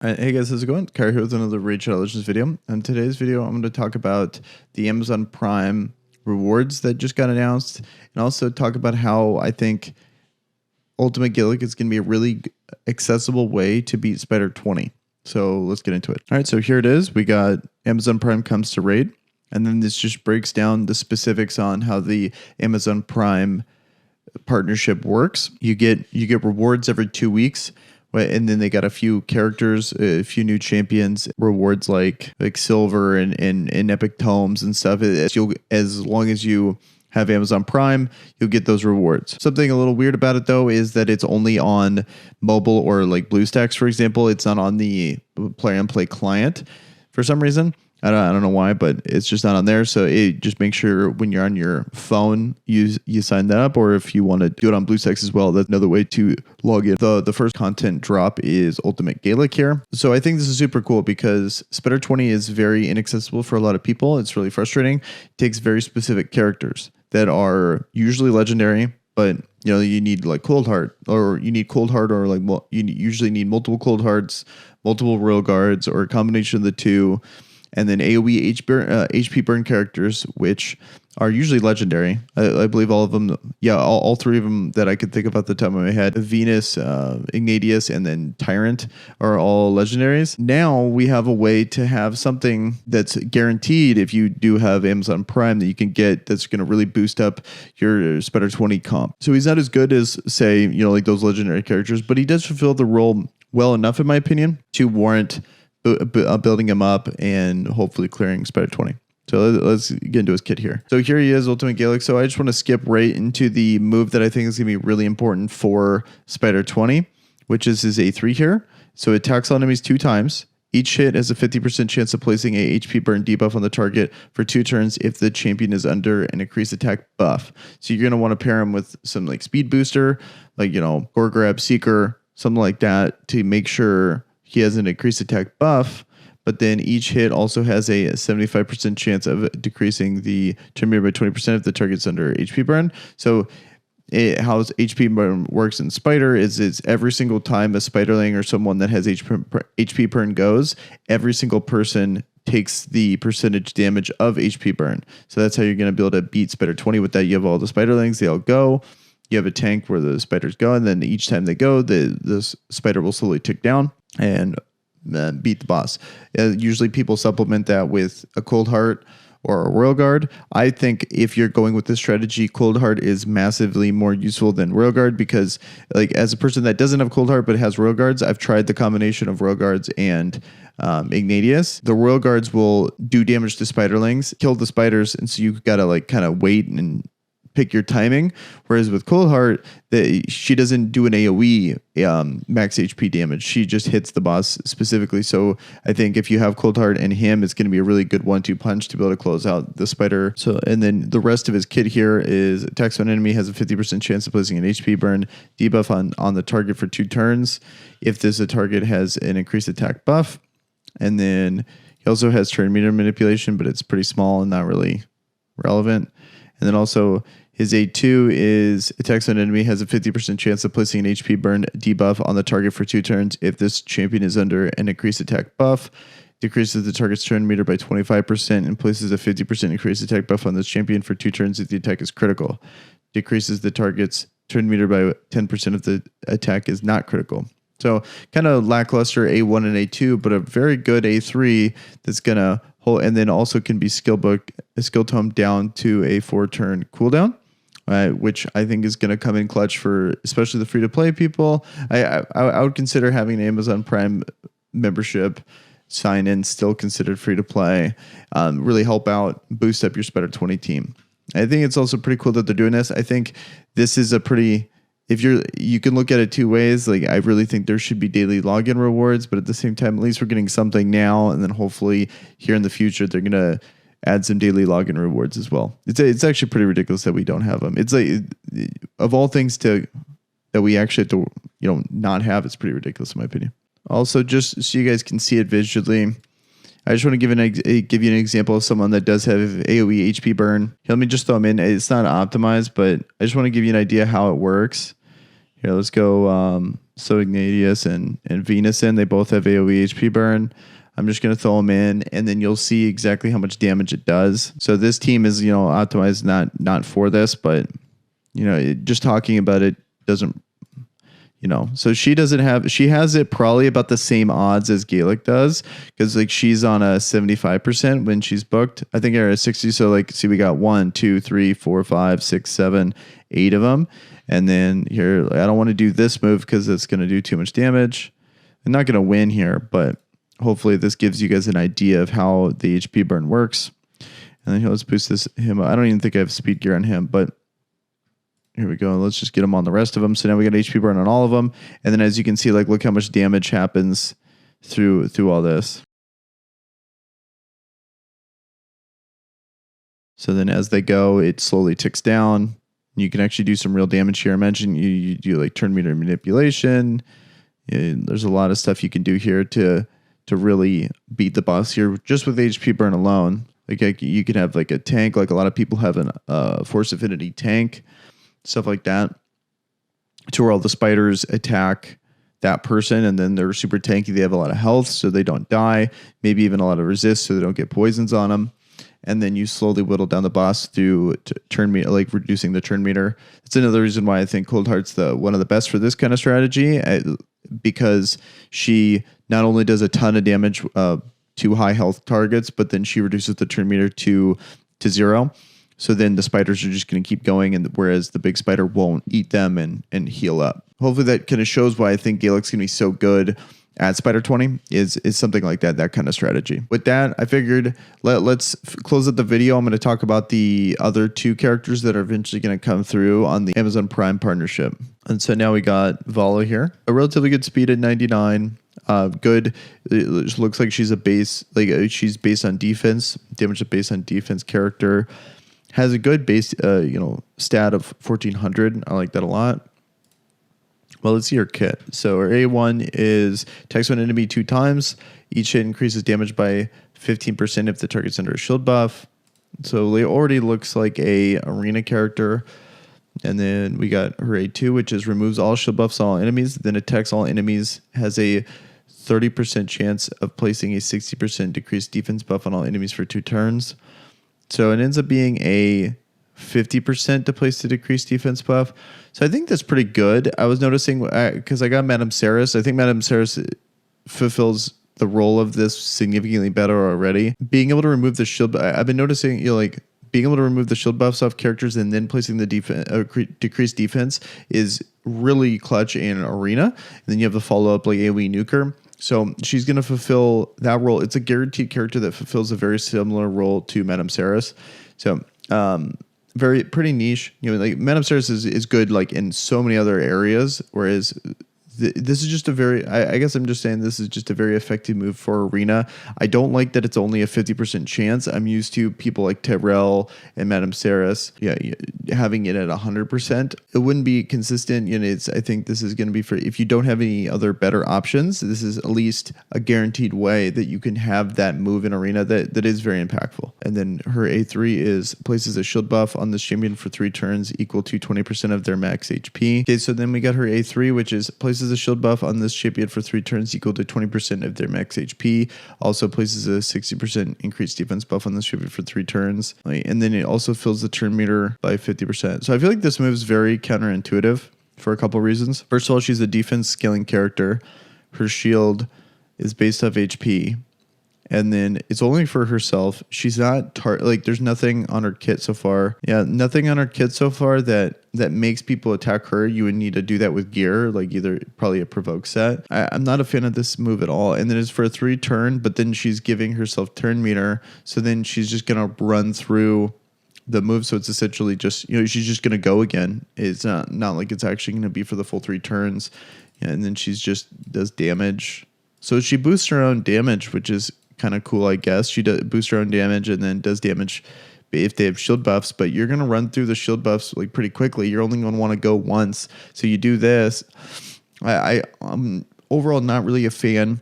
Hey guys, how's it going? Kyrie here with another Raid Shadow Legends video. In today's video, I'm going to talk about the Amazon Prime rewards that just got announced, and also talk about how I think Ultimate Galek is going to be a really accessible way to beat Spider 20. So let's get into it. All right, so here it is. We got Amazon Prime comes to Raid, and then this just breaks down the specifics on how the Amazon Prime partnership works. You get rewards every 2 weeks. And then they got a few characters, a few new champions, rewards like silver and epic tomes and stuff. As long as you have Amazon Prime, you'll get those rewards. Something a little weird about it though is that it's only on mobile or like BlueStacks, for example. It's not on the Play and Play client for some reason. I don't know why, but it's just not on there. So it just make sure when you're on your phone, you sign that up. Or if you want to do it on BlueStacks as well, that's another way to log in. The first content drop is Ultimate Galek here. So I think this is super cool because Spider 20 is very inaccessible for a lot of people. It's really frustrating. It takes very specific characters that are usually legendary, but you need like Cold Heart, or you need Cold Heart, or like you usually need multiple Cold Hearts, multiple Royal Guards, or a combination of the two. And then AoE HP burn characters, which are usually legendary. I believe all of them, all three of them that I could think of at the top of my head, Venus, Ignatius, and then Tyrant are all legendaries. Now we have a way to have something that's guaranteed if you do have Amazon Prime that you can get that's going to really boost up your Spider 20 comp. So he's not as good as, say, like those legendary characters, but he does fulfill the role well enough, in my opinion, to warrant building him up and hopefully clearing Spider 20. So let's get into his kit here. So here he is, Ultimate Galek. So I just want to skip right into the move that I think is going to be really important for Spider 20, which is his A3 here. So it attacks all enemies 2 times. Each hit has a 50% chance of placing a HP burn debuff on the target for 2 turns if the champion is under an increased attack buff. So you're going to want to pair him with some like speed booster, like, Core Grab, Seeker, something like that, to make sure he has an increased attack buff, but then each hit also has a 75% chance of decreasing the turn meter by 20% if the target's under HP burn. So how HP burn works in Spider is it's every single time a Spiderling or someone that has HP burn goes, every single person takes the percentage damage of HP burn. So that's how you're going to be able to beat Spider 20 with that. You have all the Spiderlings, they all go. You have a tank where the spiders go, and then each time they go, the spider will slowly tick down and beat the boss. Usually people supplement that with a Cold Heart or a Royal Guard. I think if you're going with this strategy, Cold Heart is massively more useful than Royal Guard because, like, as a person that doesn't have Cold Heart but has Royal Guards, I've tried the combination of Royal Guards and Ignatius. The Royal Guards will do damage to Spiderlings, kill the spiders, and so you gotta like kind of wait and pick your timing. Whereas with Cold Heart, she doesn't do an AoE max HP damage. She just hits the boss specifically. So I think if you have Cold Heart and him, it's going to be a really good 1-2 punch to be able to close out the spider. So, and then the rest of his kit here is attacks on enemy has a 50% chance of placing an HP burn debuff on the target for 2 turns if this target has an increased attack buff. And then he also has turn meter manipulation, but it's pretty small and not really relevant. And then also his A2 is attacks on enemy has a 50% chance of placing an HP burn debuff on the target for 2 turns if this champion is under an increased attack buff. Decreases the target's turn meter by 25% and places a 50% increased attack buff on this champion for 2 turns if the attack is critical. Decreases the target's turn meter by 10% if the attack is not critical. So kind of lackluster A1 and A2, but a very good A3 that's going to hold, and then also can be skill tome down to a 4-turn cooldown, which I think is going to come in clutch for especially the free-to-play people. I would consider having an Amazon Prime membership sign-in still considered free-to-play, really help out, boost up your Spider 20 team. I think it's also pretty cool that they're doing this. I think this is a pretty... you can look at it 2 ways. Like, I really think there should be daily login rewards, but at the same time, at least we're getting something now, and then hopefully here in the future they're gonna add some daily login rewards as well. It's actually pretty ridiculous that we don't have them. It's like, of all things that we actually have to not have, it's pretty ridiculous in my opinion. Also, just so you guys can see it visually, I just want to give you an example of someone that does have AoE HP burn. Here, let me just throw them in. It's not optimized, but I just want to give you an idea how it works. Here, let's go So Ignatius and Venus in, they both have AoE HP burn. I'm just going to throw them in, and then you'll see exactly how much damage it does. So this team is, optimized not for this, but, just talking about it doesn't, so she has it probably about the same odds as Galek does, because like she's on a 75% when she's booked. I think they're at 60. So like, see, we got 1, 2, 3, 4, 5, 6, 7, 8 of them. And then here, I don't want to do this move because it's going to do too much damage. I'm not going to win here, but hopefully this gives you guys an idea of how the HP burn works. And then here, let's boost him. I don't even think I have speed gear on him, but here we go. Let's just get him on the rest of them. So now we got HP burn on all of them. And then as you can see, like, look how much damage happens through all this. So then as they go, it slowly ticks down. You can actually do some real damage here. I mentioned you do like turn meter manipulation. There's a lot of stuff you can do here to really beat the boss here just with HP burn alone. Like you can have like a tank, like a lot of people have a force affinity tank, stuff like that, to where all the spiders attack that person, and then they're super tanky. They have a lot of health, so they don't die. Maybe even a lot of resist, so they don't get poisons on them. And then you slowly whittle down the boss through turn meter, like reducing the turn meter. It's another reason why I think Cold Heart's one of the best for this kind of strategy, because she not only does a ton of damage to high health targets, but then she reduces the turn meter to 0. So then the spiders are just going to keep going, and whereas the big spider won't eat them and heal up. Hopefully that kind of shows why I think Galek's going to be so good at Spider 20 is something like that kind of strategy. With that, I figured let's close up the video. I'm going to talk about the other 2 characters that are eventually going to come through on the Amazon Prime partnership. And so now we got Valla here, a relatively good speed at 99. Good. It looks like she's she's based on defense, damage based on defense character. Has a good base, stat of 1400. I like that a lot. Well, let's see her kit. So her A1 is attacks one enemy 2 times. Each hit increases damage by 15% if the target's under a shield buff. So it already looks like a arena character. And then we got her A2, which is removes all shield buffs on all enemies, then attacks all enemies, has a 30% chance of placing a 60% decreased defense buff on all enemies for 2 turns. So it ends up being a 50% to place the decreased defense buff. So I think that's pretty good. I was noticing, because I got Madame Ceres. I think Madame Ceres fulfills the role of this significantly better already. Being able to remove the shield, I've been noticing, being able to remove the shield buffs off characters and then placing the decreased defense is really clutch in arena. And then you have the follow up like AoE nuker. So she's going to fulfill that role. It's a guaranteed character that fulfills a very similar role to Madame Ceres. So pretty niche. Like Madame Ceres is good like in so many other areas, whereas this is just I guess I'm just saying this is just a very effective move for arena. I don't like that it's only a 50% chance. I'm used to people like Tyrell and Madame Ceres, having it at 100%. It wouldn't be consistent. I think this is going to be for if you don't have any other better options. This is at least a guaranteed way that you can have that move in arena that is very impactful. And then her A3 places a shield buff on this champion for 3 turns equal to 20% of their max HP. Okay, so then we got her A3, which is places a shield buff on this champion for 3 turns equal to 20% of their max HP. Also places a 60% increased defense buff on this champion for 3 turns. And then it also fills the turn meter by 50%. So I feel like this move is very counterintuitive for a couple reasons. First of all, she's a defense scaling character. Her shield is based off HP. And then it's only for herself. She's not there's nothing on her kit so far. Yeah, nothing on her kit so far that makes people attack her. You would need to do that with gear, like either probably a provoke set. I'm not a fan of this move at all. And then it's for a 3 turn, but then she's giving herself turn meter. So then she's just gonna run through the move. So it's essentially just she's just gonna go again. It's not like it's actually gonna be for the full 3 turns. And then she's just does damage. So she boosts her own damage, which is kind of cool, I guess. She does boost her own damage and then does damage if they have shield buffs, but you're going to run through the shield buffs like pretty quickly. You're only going to want to go once. So you do this. I'm overall not really a fan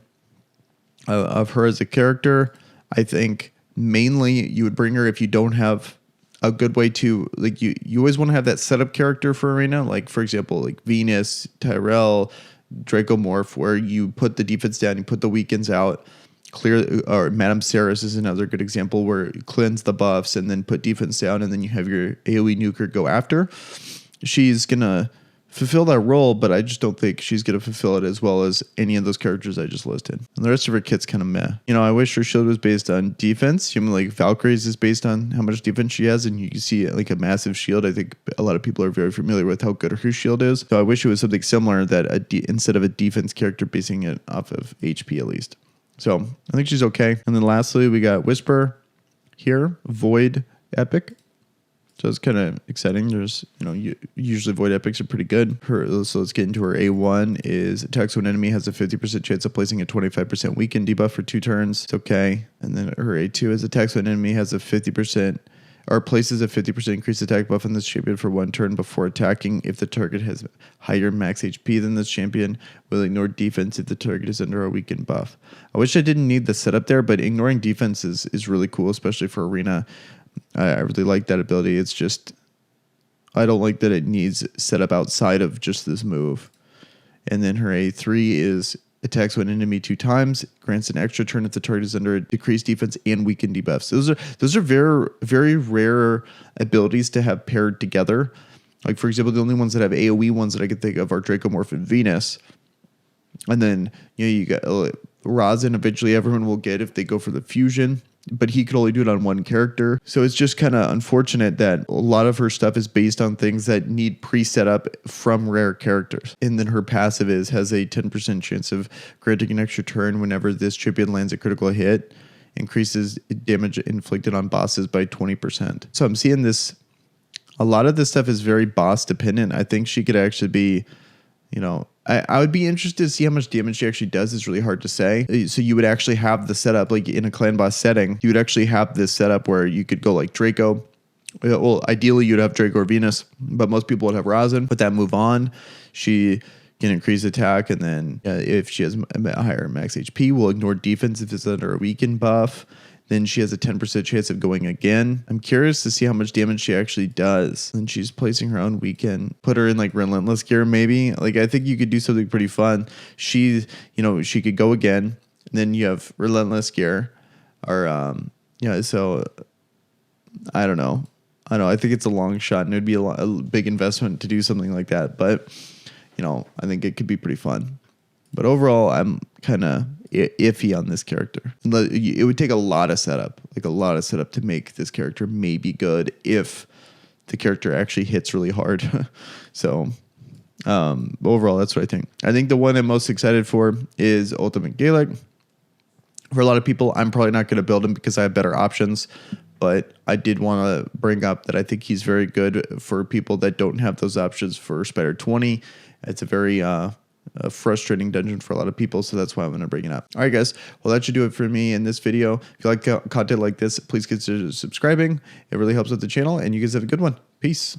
of her as a character. I think mainly you would bring her if you don't have a good way to, like, you always want to have that setup character for arena. Like, for example, like Venus, Tyrell, Dracomorph where you put the defense down, you put the weakens out, clear, or Madame Saris is another good example where you cleanse the buffs and then put defense down, and then you have your AoE nuker go after. She's gonna fulfill that role, but I just don't think she's gonna fulfill it as well as any of those characters I just listed. And the rest of her kit's kind of meh. You know, I wish her shield was based on defense. You know, like Valkyrie's is based on how much defense she has, and you can see like a massive shield. I think a lot of people are very familiar with how good her shield is. So I wish it was something similar that instead of a defense character basing it off of HP at least. So I think she's okay. And then lastly, we got Whisper here, Void Epic. So it's kind of exciting. There's, you know, usually Void Epics are pretty good. So let's get into her A1 is attacks when enemy has a 50% chance of placing a 25% weaken debuff for 2 turns. It's okay. And then her A2 is attacks when enemy has a 50% or places a 50% increased attack buff on this champion for 1 turn before attacking. If the target has higher max HP than this champion, will ignore defense if the target is under a weakened buff. I wish I didn't need the setup there, but ignoring defense is really cool, especially for arena. I really like that ability. It's just, I don't like that it needs setup outside of just this move. And then her A3 is attacks when enemy 2 times, grants an extra turn if the target is under a decreased defense and weakened debuffs. Those are very, very rare abilities to have paired together. Like, for example, the only ones that have AoE ones that I can think of are Dracomorph and Venus. And then, you know, you got Rosin eventually everyone will get if they go for the fusion, but he could only do it on 1 character. So it's just kind of unfortunate that a lot of her stuff is based on things that need pre-set up from rare characters. And then her passive has a 10% chance of granting an extra turn whenever this champion lands a critical hit, increases damage inflicted on bosses by 20%. So I'm seeing this, a lot of this stuff is very boss dependent. I think she could actually be, you know, I would be interested to see how much damage she actually does. It's really hard to say. So you would actually have the setup, like in a clan boss setting, you would actually have this setup where you could go like Draco. Well, ideally you'd have Draco or Venus, but most people would have Rosin. Put that move on. She can increase attack, and then if she has a higher max HP, will ignore defense if it's under a weaken buff. Then she has a 10% chance of going again. I'm curious to see how much damage she actually does. And she's placing her own weekend. Put her in like Relentless gear maybe. Like, I think you could do something pretty fun. She could go again. And then you have Relentless gear. Or, so I don't know. I think it's a long shot, and it would be a big investment to do something like that. But, you know, I think it could be pretty fun. But overall, I'm kind of iffy on this character. It would take a lot of setup, to make this character maybe good if the character actually hits really hard. So overall, that's what I think. I think the one I'm most excited for is Ultimate Galek. For a lot of people, I'm probably not going to build him because I have better options. But I did want to bring up that I think he's very good for people that don't have those options for Spider 20. It's a very a frustrating dungeon for a lot of people, so that's why I'm going to bring it up. All right, guys. Well, that should do it for me in this video. If you like content like this, please consider subscribing. It really helps with the channel, and you guys have a good one. Peace.